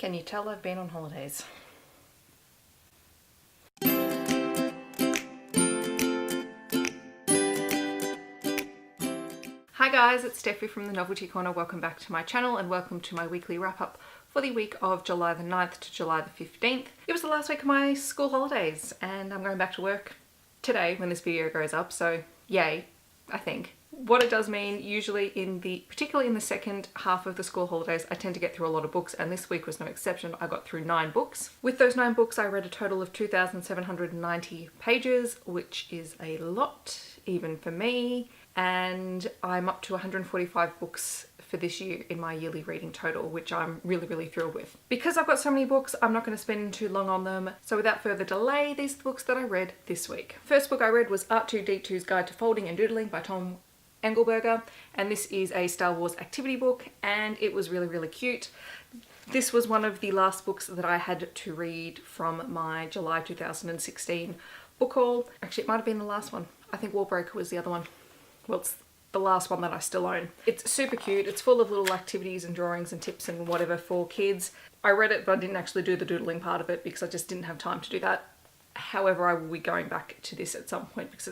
Can you tell I've been on holidays? Hi guys, it's Steffi from the Novelty Corner. Welcome back to my channel and welcome to my weekly wrap up for the week of July the 9th to July the 15th. It was the last week of my school holidays and I'm going back to work today when this video goes up, so yay, I think. What it does mean, usually particularly in the second half of the school holidays, I tend to get through a lot of books, and this week was no exception. I got through 9 books. With those 9 books, I read a total of 2,790 pages, which is a lot, even for me, and I'm up to 145 books for this year in my yearly reading total, which I'm really thrilled with. Because I've got so many books, I'm not going to spend too long on them, so without further delay, these are the books that I read this week. First book I read was R2-D2's Guide to Folding and Doodling by Tom Engelberger, and this is a Star Wars activity book and it was really cute. This was one of the last books that I had to read from my July 2016 book haul. Actually, it might have been the last one. I think Warbreaker was the other one. Well, it's the last one that I still own. It's super cute. It's full of little activities and drawings and tips and whatever for kids. I read it, but I didn't actually do the doodling part of it because I just didn't have time to do that. However, I will be going back to this at some point because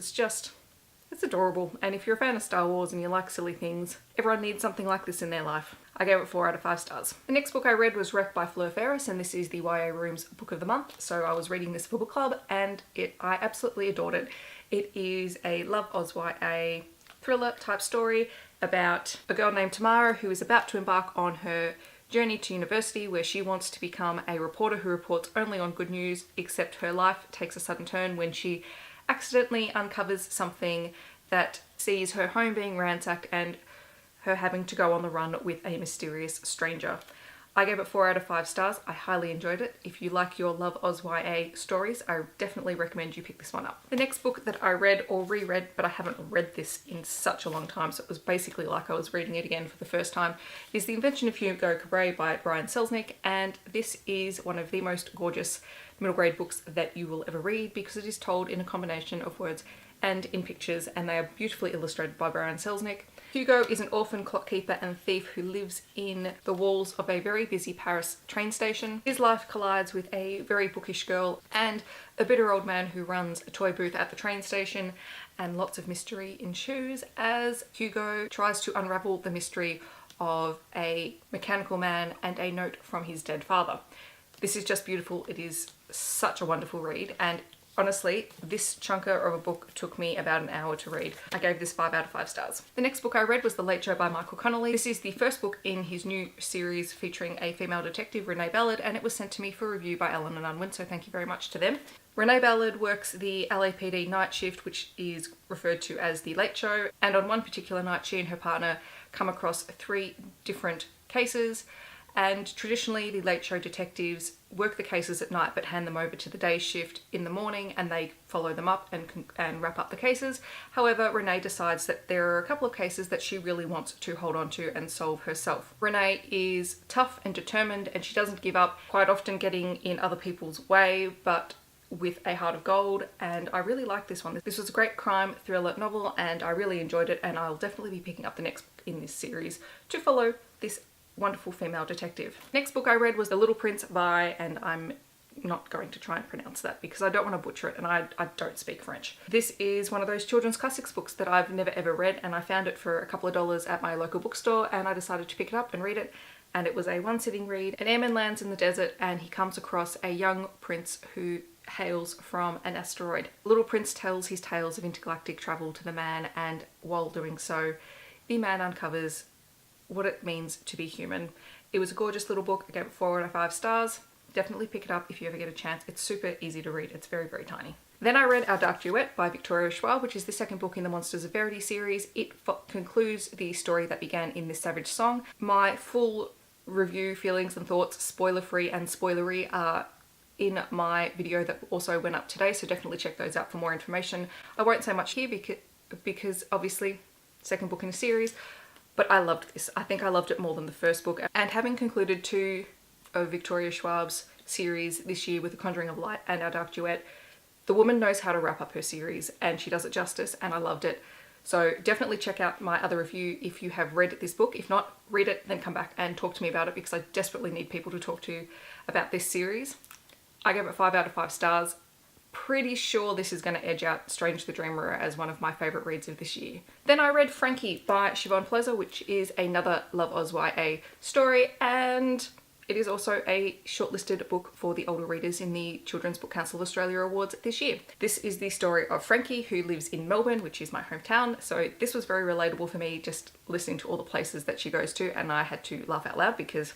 it's adorable, and if you're a fan of Star Wars and you like silly things, everyone needs something like this in their life. I gave it 4 out of 5 stars. The next book I read was Wreck by Fleur Ferris, and this is the YA Room's Book of the Month, so I was reading this for book club and I absolutely adored it. It is a Love Oz YA thriller type story about a girl named Tamara who is about to embark on her journey to university where she wants to become a reporter who reports only on good news, except her life takes a sudden turn when she accidentally uncovers something that sees her home being ransacked and her having to go on the run with a mysterious stranger. I gave it 4 out of 5 stars. I highly enjoyed it. If you like your Love Oz YA stories, I definitely recommend you pick this one up. The next book that I read or reread, but I haven't read this in such a long time, so it was basically like I was reading it again for the first time, is The Invention of Hugo Cabret by Brian Selznick, and this is one of the most gorgeous middle grade books that you will ever read because it is told in a combination of words and in pictures, and they are beautifully illustrated by Brian Selznick. Hugo is an orphan clockkeeper and thief who lives in the walls of a very busy Paris train station. His life collides with a very bookish girl and a bitter old man who runs a toy booth at the train station, and lots of mystery ensues as Hugo tries to unravel the mystery of a mechanical man and a note from his dead father. This is just beautiful. It is such a wonderful read, and honestly, this chunker of a book took me about an hour to read. I gave this 5 out of 5 stars. The next book I read was The Late Show by Michael Connelly. This is the first book in his new series featuring a female detective, Renee Ballard, and it was sent to me for review by Allen and Unwin, so thank you very much to them. Renee Ballard works the LAPD night shift, which is referred to as The Late Show, and on one particular night she and her partner come across 3 different cases. And traditionally, the Late Show detectives work the cases at night but hand them over to the day shift in the morning, and they follow them up and wrap up the cases. However, Renee decides that there are a couple of cases that she really wants to hold on to and solve herself. Renee is tough and determined, and she doesn't give up, quite often getting in other people's way, but with a heart of gold, and I really like this one. This was a great crime thriller novel and I really enjoyed it, and I'll definitely be picking up the next book in this series to follow this wonderful female detective. Next book I read was The Little Prince by, and I'm not going to try and pronounce that because I don't want to butcher it and I don't speak French. This is one of those children's classics books that I've never ever read, and I found it for a couple of dollars at my local bookstore and I decided to pick it up and read it, and it was a one-sitting read. An airman lands in the desert and he comes across a young prince who hails from an asteroid. Little Prince tells his tales of intergalactic travel to the man, and while doing so, the man uncovers what it means to be human. It was a gorgeous little book. I gave it 4 out of 5 stars. Definitely pick it up if you ever get a chance. It's super easy to read. It's very tiny. Then I read Our Dark Duet by Victoria Schwab, which is the second book in the Monsters of Verity series. It concludes the story that began in This Savage Song. My full review, feelings and thoughts, spoiler-free and spoilery, are in my video that also went up today, so definitely check those out for more information. I won't say much here because obviously second book in a series, but I loved this. I think I loved it more than the first book, and having concluded 2 of Victoria Schwab's series this year with The Conjuring of Light and Our Dark Duet, the woman knows how to wrap up her series and she does it justice, and I loved it. So definitely check out my other review if you have read this book. If not, read it, then come back and talk to me about it, because I desperately need people to talk to about this series. I gave it 5 out of 5 stars. Pretty sure this is going to edge out Strange the Dreamer as one of my favourite reads of this year. Then I read Frankie by Siobhan Pleasure, which is another Love Oz YA story, and it is also a shortlisted book for the older readers in the Children's Book Council of Australia Awards this year. This is the story of Frankie, who lives in Melbourne, which is my hometown, so this was very relatable for me, just listening to all the places that she goes to, and I had to laugh out loud because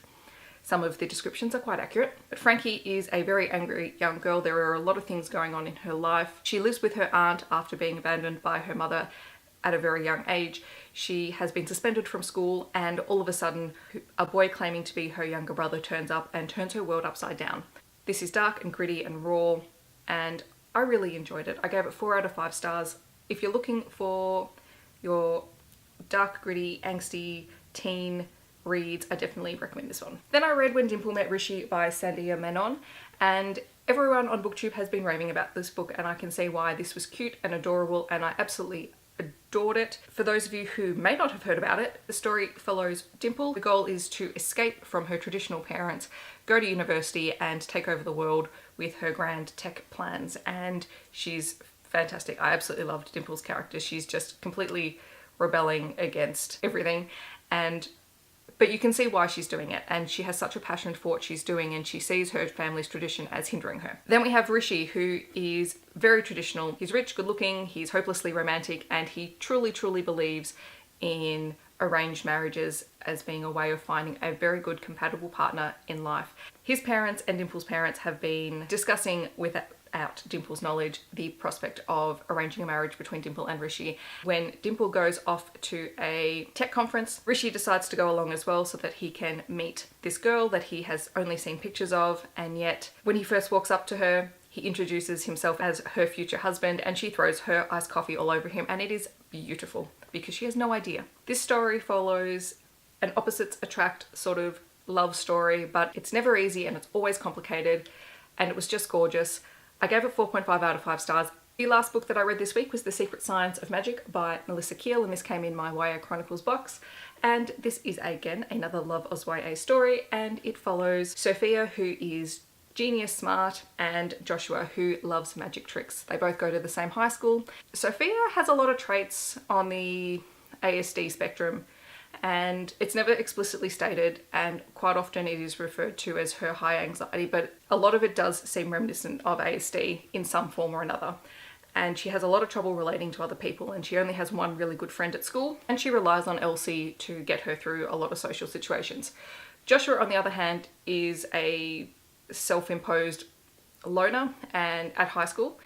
some of the descriptions are quite accurate. But Frankie is a very angry young girl. There are a lot of things going on in her life. She lives with her aunt after being abandoned by her mother at a very young age. She has been suspended from school, and all of a sudden a boy claiming to be her younger brother turns up and turns her world upside down. This is dark and gritty and raw, and I really enjoyed it. I gave it 4 out of 5 stars. If you're looking for your dark, gritty, angsty teen reads, I definitely recommend this one. Then I read When Dimple Met Rishi by Sandia Menon, and everyone on BookTube has been raving about this book, and I can see why. This was cute and adorable, and I absolutely adored it. For those of you who may not have heard about it, the story follows Dimple. The goal is to escape from her traditional parents, go to university, and take over the world with her grand tech plans, and she's fantastic. I absolutely loved Dimple's character. She's just completely rebelling against everything, but you can see why she's doing it, and she has such a passion for what she's doing, and she sees her family's tradition as hindering her. Then we have Rishi, who is very traditional. He's rich, good looking, he's hopelessly romantic, and he truly, truly believes in arranged marriages as being a way of finding a very good compatible partner in life. His parents and Dimple's parents have been discussing without Dimple's knowledge the prospect of arranging a marriage between Dimple and Rishi. When Dimple goes off to a tech conference, Rishi decides to go along as well so that he can meet this girl that he has only seen pictures of, and yet when he first walks up to her, he introduces himself as her future husband, and she throws her iced coffee all over him, and it is beautiful because she has no idea. This story follows an opposites attract sort of love story, but it's never easy and it's always complicated, and it was just gorgeous. I gave it 4.5 out of 5 stars. The last book that I read this week was The Secret Science of Magic by Melissa Keel, and this came in my YA Chronicles box. And this is again another Love Oz YA story, and it follows Sophia, who is genius smart, and Joshua, who loves magic tricks. They both go to the same high school. Sophia has a lot of traits on the ASD spectrum, and it's never explicitly stated, and quite often it is referred to as her high anxiety, but a lot of it does seem reminiscent of ASD in some form or another. And she has a lot of trouble relating to other people, and she only has one really good friend at school, and she relies on Elsie to get her through a lot of social situations. Joshua, on the other hand, is a self-imposed loner and at high school,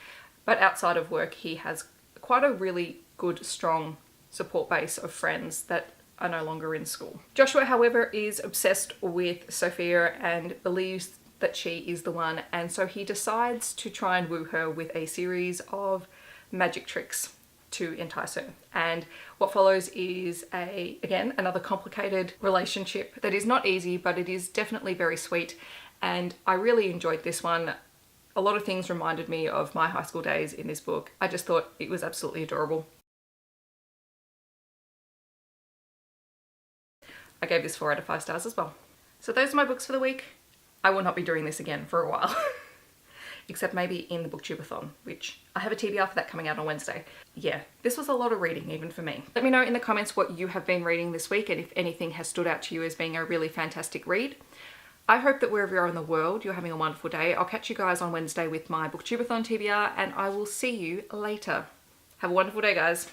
but outside of work he has quite a really good, strong support base of friends that are no longer in school. Joshua, however, is obsessed with Sophia and believes that she is the one, and so he decides to try and woo her with a series of magic tricks to entice her. And what follows is again another complicated relationship that is not easy, but it is definitely very sweet, and I really enjoyed this one. A lot of things reminded me of my high school days in this book. I just thought it was absolutely adorable. I gave this 4 out of 5 stars as well. So those are my books for the week. I will not be doing this again for a while. Except maybe in the Booktubeathon, which I have a TBR for that coming out on Wednesday. Yeah, this was a lot of reading even for me. Let me know in the comments what you have been reading this week, and if anything has stood out to you as being a really fantastic read. I hope that wherever you are in the world, you're having a wonderful day. I'll catch you guys on Wednesday with my Booktubeathon TBR, and I will see you later. Have a wonderful day, guys.